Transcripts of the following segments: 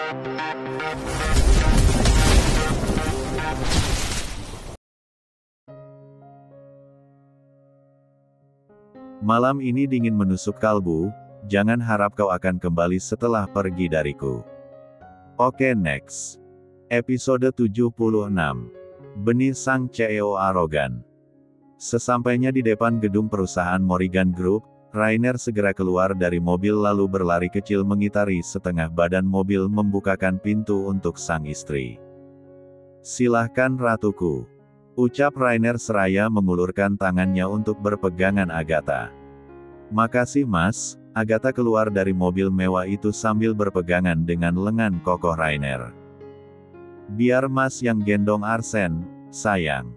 Malam ini dingin menusuk kalbu, jangan harap kau akan kembali setelah pergi dariku. Oke next. Episode 76. Benih sang CEO arogan. Sesampainya di depan gedung perusahaan Morrigan Group, Rainer segera keluar dari mobil lalu berlari kecil mengitari setengah badan mobil membukakan pintu untuk sang istri. Silahkan ratuku. Ucap Rainer seraya mengulurkan tangannya untuk berpegangan Agatha. Makasih mas, Agatha keluar dari mobil mewah itu sambil berpegangan dengan lengan kokoh Rainer. Biar mas yang gendong Arsen, sayang.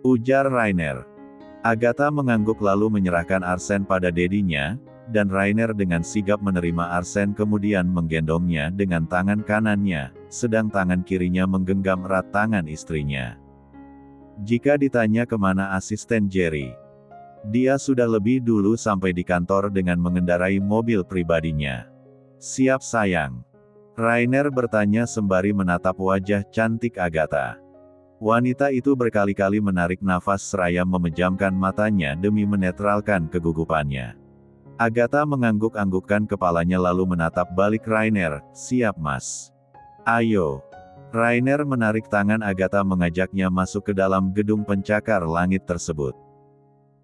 Ujar Rainer. Agatha mengangguk lalu menyerahkan Arsen pada dedinya, dan Rainer dengan sigap menerima Arsen kemudian menggendongnya dengan tangan kanannya, sedang tangan kirinya menggenggam erat tangan istrinya. Jika ditanya kemana asisten Jerry, dia sudah lebih dulu sampai di kantor dengan mengendarai mobil pribadinya. Siap sayang. Rainer bertanya sembari menatap wajah cantik Agatha. Wanita itu berkali-kali menarik nafas seraya memejamkan matanya demi menetralkan kegugupannya. Agatha mengangguk-anggukkan kepalanya lalu menatap balik Rainer, siap mas. Ayo. Rainer menarik tangan Agatha mengajaknya masuk ke dalam gedung pencakar langit tersebut.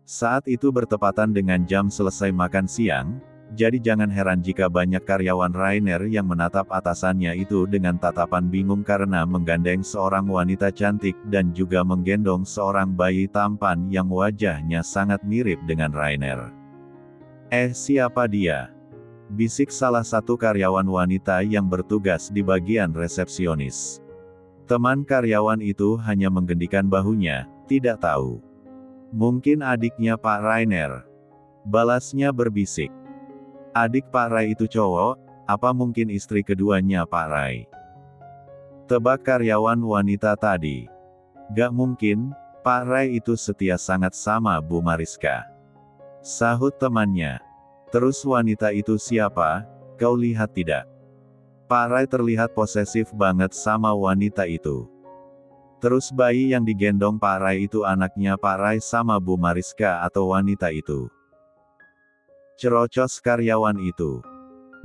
Saat itu bertepatan dengan jam selesai makan siang, jadi jangan heran jika banyak karyawan Rainer yang menatap atasannya itu dengan tatapan bingung karena menggandeng seorang wanita cantik dan juga menggendong seorang bayi tampan yang wajahnya sangat mirip dengan Rainer. Siapa dia? Bisik salah satu karyawan wanita yang bertugas di bagian resepsionis. Teman karyawan itu hanya menggendikan bahunya, tidak tahu. Mungkin adiknya Pak Rainer. Balasnya berbisik. Adik Pak Rai itu cowok, apa mungkin istri keduanya Pak Rai? Tebak karyawan wanita tadi. Gak mungkin, Pak Rai itu setia sangat sama Bu Mariska. Sahut temannya. Terus wanita itu siapa, kau lihat tidak? Pak Rai terlihat posesif banget sama wanita itu. Terus bayi yang digendong Pak Rai itu anaknya Pak Rai sama Bu Mariska atau wanita itu? Cerocos karyawan itu.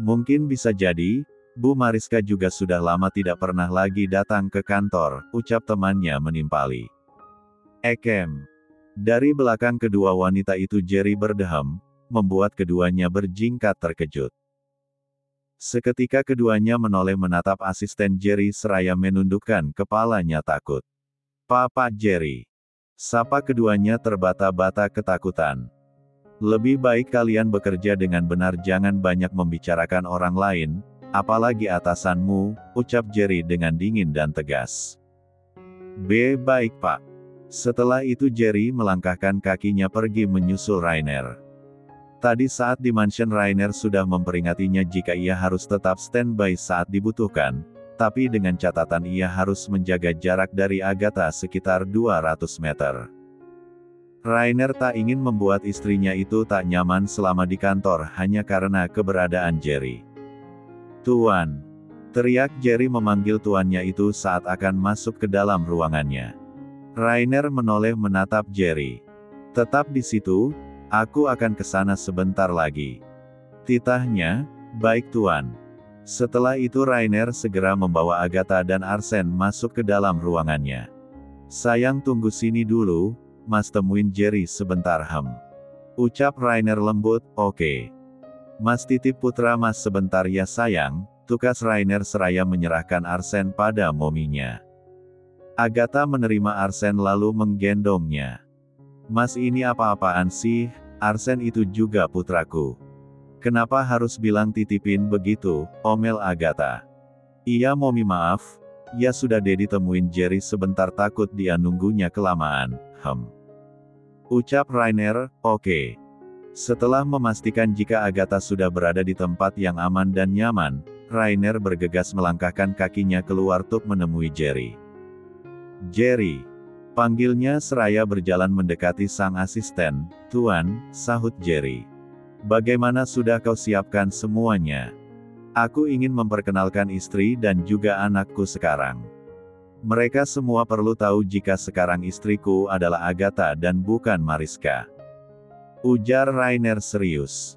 Mungkin bisa jadi, Bu Mariska juga sudah lama tidak pernah lagi datang ke kantor, ucap temannya menimpali. Ekem. Dari belakang kedua wanita itu Jerry berdehem, membuat keduanya berjingkat terkejut. Seketika keduanya menoleh menatap asisten Jerry seraya menundukkan kepalanya takut. Papa Jerry. Sapa keduanya terbata-bata ketakutan. Lebih baik kalian bekerja dengan benar, jangan banyak membicarakan orang lain, apalagi atasanmu, ucap Jerry dengan dingin dan tegas. Baik pak. Setelah itu Jerry melangkahkan kakinya pergi menyusul Rainer. Tadi saat di mansion Rainer sudah memperingatinya jika ia harus tetap standby saat dibutuhkan, tapi dengan catatan ia harus menjaga jarak dari Agatha sekitar 200 meter. Rainer tak ingin membuat istrinya itu tak nyaman selama di kantor hanya karena keberadaan Jerry. Tuan! Teriak Jerry memanggil tuannya itu saat akan masuk ke dalam ruangannya. Rainer menoleh menatap Jerry. Tetap di situ, aku akan ke sana sebentar lagi. Titahnya, baik tuan. Setelah itu Rainer segera membawa Agatha dan Arsen masuk ke dalam ruangannya. Sayang tunggu sini dulu, mas temuin Jerry sebentar ucap Rainer lembut, oke. Mas titip putra mas sebentar ya sayang, tukas Rainer seraya menyerahkan Arsen pada mominya. Agatha menerima Arsen lalu menggendongnya. Mas ini apa-apaan sih, Arsen itu juga putraku. Kenapa harus bilang titipin begitu, omel Agatha. Iya momi maaf, ya sudah Dedi temuin Jerry sebentar takut dia nunggunya kelamaan, ucap Rainer, oke. Setelah memastikan jika Agatha sudah berada di tempat yang aman dan nyaman, Rainer bergegas melangkahkan kakinya keluar untuk menemui Jerry. Jerry. Panggilnya seraya berjalan mendekati sang asisten. Tuan, sahut Jerry. Bagaimana sudah kau siapkan semuanya? Aku ingin memperkenalkan istri dan juga anakku sekarang. Mereka semua perlu tahu jika sekarang istriku adalah Agatha dan bukan Mariska. Ujar Rainer serius.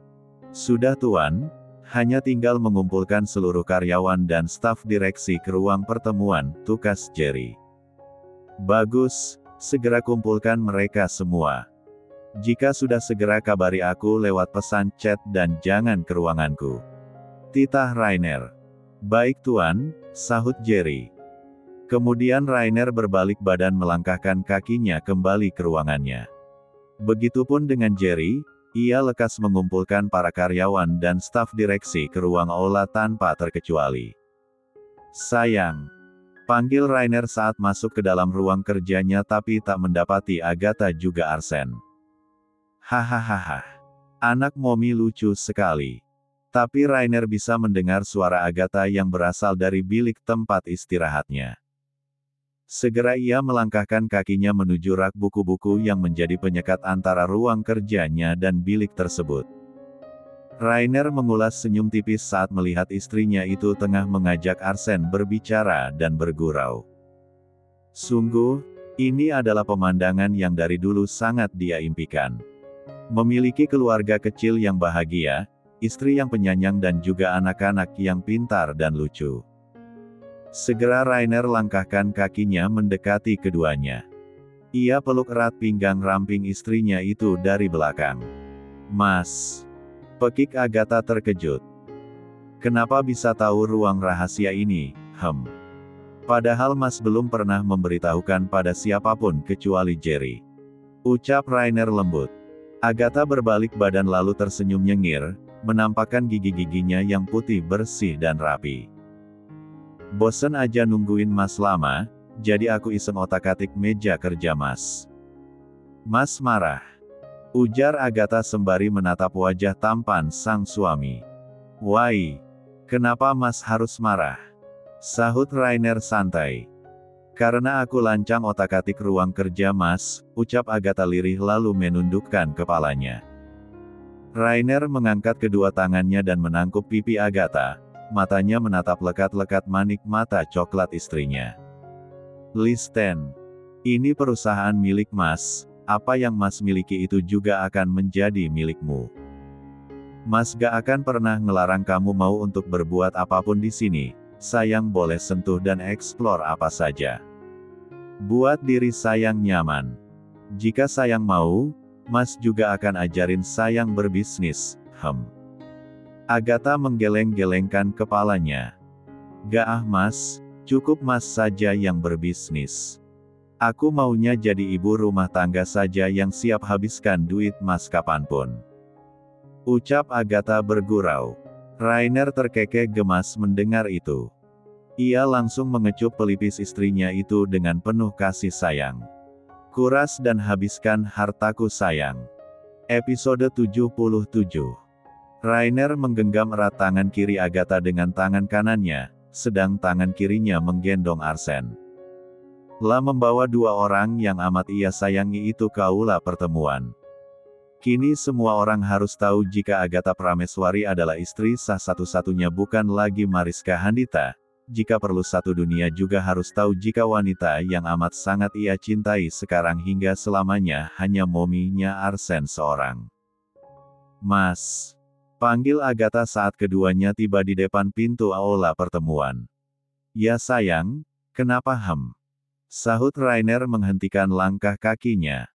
Sudah tuan, hanya tinggal mengumpulkan seluruh karyawan dan staf direksi ke ruang pertemuan, tukas Jerry. Bagus, segera kumpulkan mereka semua. Jika sudah segera kabari aku lewat pesan chat dan jangan ke ruanganku. Titah Rainer. Baik tuan, sahut Jerry. Kemudian Rainer berbalik badan melangkahkan kakinya kembali ke ruangannya. Begitupun dengan Jerry, ia lekas mengumpulkan para karyawan dan staf direksi ke ruang aula tanpa terkecuali. Sayang. Panggil Rainer saat masuk ke dalam ruang kerjanya tapi tak mendapati Agatha juga Arsen. Hahaha. Anak Momi lucu sekali. Tapi Rainer bisa mendengar suara Agatha yang berasal dari bilik tempat istirahatnya. Segera ia melangkahkan kakinya menuju rak buku-buku yang menjadi penyekat antara ruang kerjanya dan bilik tersebut. Rainer mengulas senyum tipis saat melihat istrinya itu tengah mengajak Arsen berbicara dan bergurau. Sungguh, ini adalah pemandangan yang dari dulu sangat dia impikan. Memiliki keluarga kecil yang bahagia, istri yang penyayang dan juga anak-anak yang pintar dan lucu. Segera Rainer langkahkan kakinya mendekati keduanya. Ia peluk erat pinggang ramping istrinya itu dari belakang. Mas. Pekik Agatha terkejut. Kenapa bisa tahu ruang rahasia ini, Padahal Mas belum pernah memberitahukan pada siapapun kecuali Jerry. Ucap Rainer lembut. Agatha berbalik badan lalu tersenyum nyengir, menampakkan gigi-giginya yang putih bersih dan rapi. Bosen aja nungguin Mas lama, jadi aku iseng otak-atik meja kerja Mas. Mas marah. Ujar Agatha sembari menatap wajah tampan sang suami. Why? Kenapa Mas harus marah? Sahut Rainer santai. Karena aku lancang otak-atik ruang kerja Mas, ucap Agatha lirih lalu menundukkan kepalanya. Rainer mengangkat kedua tangannya dan menangkup pipi Agatha. Matanya menatap lekat-lekat manik mata coklat istrinya. Listen. Ini perusahaan milik Mas, apa yang Mas miliki itu juga akan menjadi milikmu. Mas gak akan pernah ngelarang kamu mau untuk berbuat apapun di sini, sayang boleh sentuh dan eksplor apa saja. Buat diri sayang nyaman. Jika sayang mau, Mas juga akan ajarin sayang berbisnis, Agatha menggeleng-gelengkan kepalanya. Gak Mas, cukup Mas saja yang berbisnis. Aku maunya jadi ibu rumah tangga saja yang siap habiskan duit Mas kapanpun. Ucap Agatha bergurau. Rainer terkekeh gemas mendengar itu. Ia langsung mengecup pelipis istrinya itu dengan penuh kasih sayang. Kuras dan habiskan hartaku sayang. Episode 77. Rainer menggenggam erat tangan kiri Agatha dengan tangan kanannya, sedang tangan kirinya menggendong Arsen. Lah membawa dua orang yang amat ia sayangi itu ke aula pertemuan. Kini semua orang harus tahu jika Agatha Prameswari adalah istri sah satu-satunya bukan lagi Mariska Handita. Jika perlu satu dunia juga harus tahu jika wanita yang amat sangat ia cintai sekarang hingga selamanya hanya mominya Arsen seorang. Mas. Panggil Agatha saat keduanya tiba di depan pintu aula pertemuan. Ya sayang, kenapa Sahut Rainer menghentikan langkah kakinya.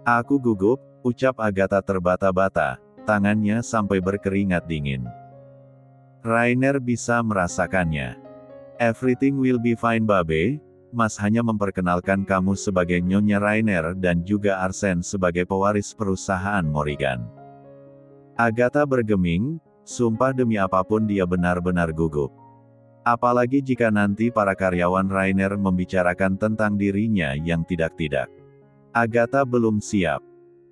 Aku gugup, ucap Agatha terbata-bata, tangannya sampai berkeringat dingin. Rainer bisa merasakannya. Everything will be fine Babe, Mas hanya memperkenalkan kamu sebagai Nyonya Rainer dan juga Arsen sebagai pewaris perusahaan Morrigan. Agatha bergeming, sumpah demi apapun dia benar-benar gugup. Apalagi jika nanti para karyawan Rainer membicarakan tentang dirinya yang tidak-tidak. Agatha belum siap.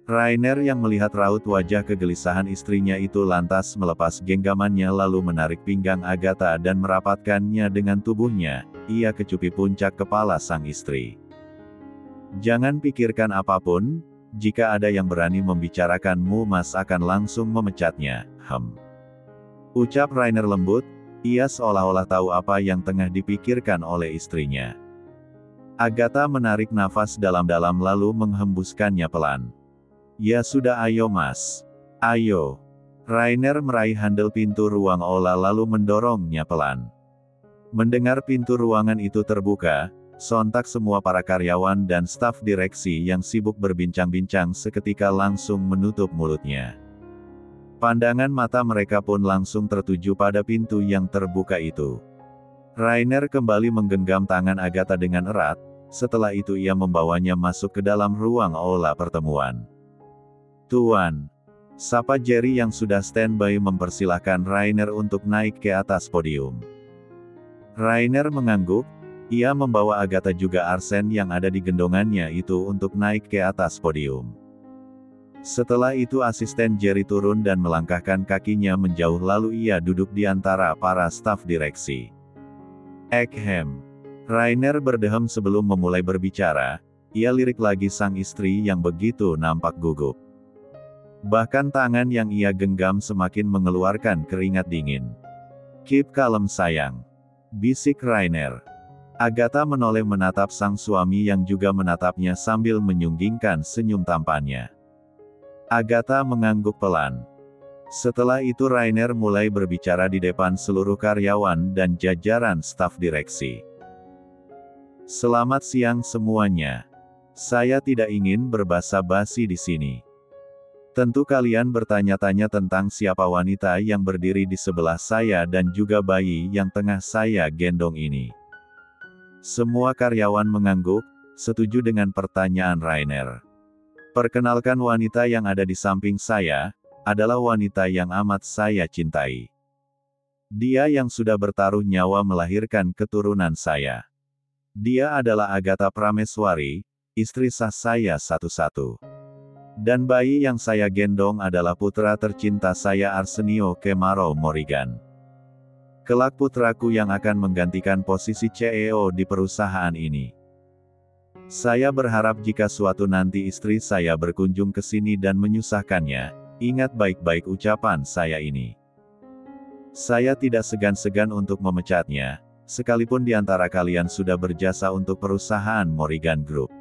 Rainer yang melihat raut wajah kegelisahan istrinya itu lantas melepas genggamannya lalu menarik pinggang Agatha dan merapatkannya dengan tubuhnya, ia kecupi puncak kepala sang istri. Jangan pikirkan apapun, jika ada yang berani membicarakanmu Mas akan langsung memecatnya, Ucap Rainer lembut, Ia seolah-olah tahu apa yang tengah dipikirkan oleh istrinya. Agatha menarik nafas dalam-dalam lalu menghembuskannya pelan. Ya sudah, ayo Mas. Ayo. Rainer meraih handle pintu ruang aula lalu mendorongnya pelan. Mendengar pintu ruangan itu terbuka, sontak semua para karyawan dan staf direksi yang sibuk berbincang-bincang seketika langsung menutup mulutnya. Pandangan mata mereka pun langsung tertuju pada pintu yang terbuka itu. Rainer kembali menggenggam tangan Agatha dengan erat, setelah itu ia membawanya masuk ke dalam ruang aula pertemuan. Tuan, sapa Jerry yang sudah standby mempersilahkan Rainer untuk naik ke atas podium. Rainer mengangguk, ia membawa Agatha juga Arsen yang ada di gendongannya itu untuk naik ke atas podium. Setelah itu asisten Jerry turun dan melangkahkan kakinya menjauh lalu ia duduk di antara para staf direksi. Rainer berdehem sebelum memulai berbicara, ia lirik lagi sang istri yang begitu nampak gugup. Bahkan tangan yang ia genggam semakin mengeluarkan keringat dingin. Keep calm sayang, bisik Rainer. Agatha menoleh menatap sang suami yang juga menatapnya sambil menyunggingkan senyum tampannya. Agatha mengangguk pelan. Setelah itu Rainer mulai berbicara di depan seluruh karyawan dan jajaran staf direksi. Selamat siang semuanya. Saya tidak ingin berbasa-basi di sini. Tentu kalian bertanya-tanya tentang siapa wanita yang berdiri di sebelah saya dan juga bayi yang tengah saya gendong ini. Semua karyawan mengangguk, setuju dengan pertanyaan Rainer. Perkenalkan wanita yang ada di samping saya, adalah wanita yang amat saya cintai. Dia yang sudah bertaruh nyawa melahirkan keturunan saya. Dia adalah Agatha Prameswari, istri sah saya satu-satu. Dan bayi yang saya gendong adalah putra tercinta saya Arsenio Kemaro Morrigan. Kelak putraku yang akan menggantikan posisi CEO di perusahaan ini. Saya berharap jika suatu nanti istri saya berkunjung ke sini dan menyusahkannya, ingat baik-baik ucapan saya ini. Saya tidak segan-segan untuk memecatnya, sekalipun di antara kalian sudah berjasa untuk perusahaan Morrigan Group.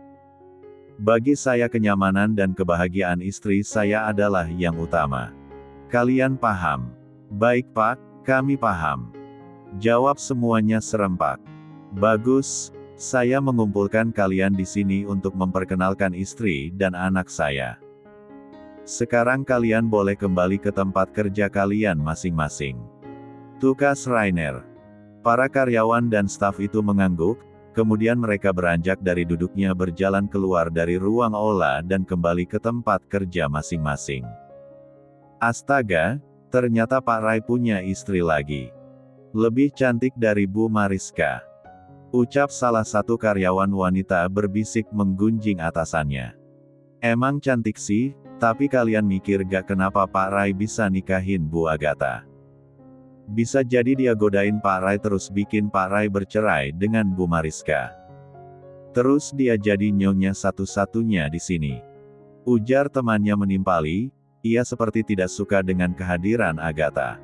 Bagi saya kenyamanan dan kebahagiaan istri saya adalah yang utama. Kalian paham? Baik Pak, kami paham. Jawab semuanya serempak. Bagus, saya mengumpulkan kalian di sini untuk memperkenalkan istri dan anak saya. Sekarang kalian boleh kembali ke tempat kerja kalian masing-masing. Tukas Rainer. Para karyawan dan staf itu mengangguk, kemudian mereka beranjak dari duduknya berjalan keluar dari ruang aula dan kembali ke tempat kerja masing-masing. Astaga, ternyata Pak Rai punya istri lagi. Lebih cantik dari Bu Mariska. Ucap salah satu karyawan wanita berbisik menggunjing atasannya. Emang cantik sih, tapi kalian mikir gak kenapa Pak Rai bisa nikahin Bu Agatha? Bisa jadi dia godain Pak Rai terus bikin Pak Rai bercerai dengan Bu Mariska. Terus dia jadi nyonya satu-satunya di sini. Ujar temannya menimpali, ia seperti tidak suka dengan kehadiran Agatha.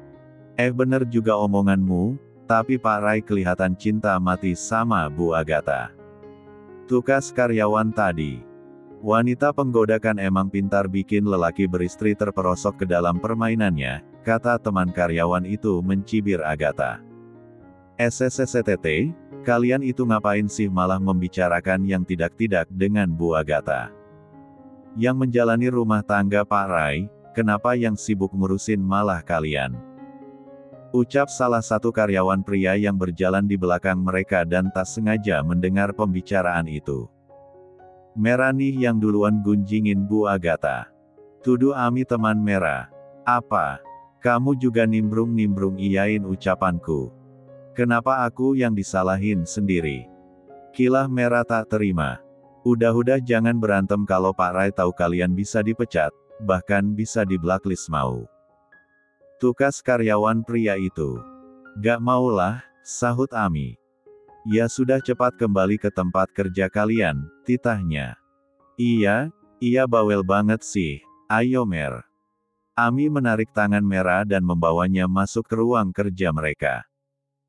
Bener juga omonganmu, tapi Pak Rai kelihatan cinta mati sama Bu Agatha. Tukas karyawan tadi. Wanita penggoda kan emang pintar bikin lelaki beristri terperosok ke dalam permainannya, kata teman karyawan itu mencibir Agatha. SSSTT, kalian itu ngapain sih malah membicarakan yang tidak-tidak dengan Bu Agatha? Yang menjalani rumah tangga Pak Rai, kenapa yang sibuk ngurusin malah kalian? Ucap salah satu karyawan pria yang berjalan di belakang mereka dan tak sengaja mendengar pembicaraan itu. Merah nih yang duluan gunjingin Bu Agatha. Tuduh Ami teman Merah. Apa? Kamu juga nimbrung-nimbrung iyain ucapanku. Kenapa aku yang disalahin sendiri? Kilah Merah tak terima. Udah-udah jangan berantem kalau Pak Rai tahu kalian bisa dipecat, bahkan bisa di blacklist mau. Tukas karyawan pria itu. Gak maulah, sahut Ami. Ya sudah cepat kembali ke tempat kerja kalian, titahnya. Iya bawel banget sih, ayo Mer. Ami menarik tangan Merah dan membawanya masuk ke ruang kerja mereka.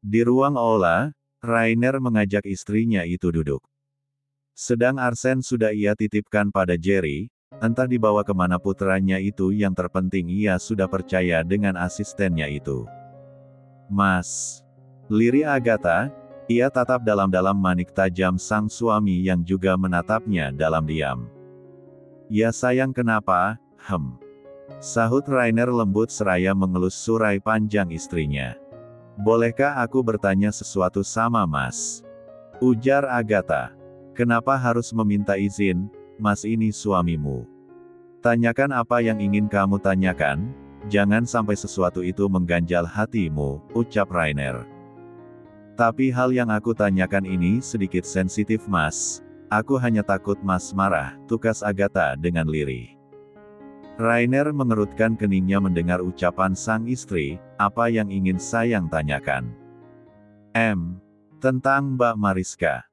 Di ruang aula, Rainer mengajak istrinya itu duduk. Sedang Arsen sudah ia titipkan pada Jerry, entah dibawa kemana putranya itu, yang terpenting ia sudah percaya dengan asistennya itu. Mas. Lirih Agatha, ia tatap dalam-dalam manik tajam sang suami yang juga menatapnya dalam diam. Ya sayang kenapa, sahut Rainer lembut seraya mengelus surai panjang istrinya. Bolehkah aku bertanya sesuatu sama Mas? Ujar Agatha. Kenapa harus meminta izin, Mas ini suamimu? Tanyakan apa yang ingin kamu tanyakan, jangan sampai sesuatu itu mengganjal hatimu, ucap Rainer. Tapi hal yang aku tanyakan ini sedikit sensitif Mas, aku hanya takut Mas marah, tukas Agatha dengan lirih. Rainer mengerutkan keningnya mendengar ucapan sang istri, apa yang ingin sayang tanyakan? Tentang Mbak Mariska.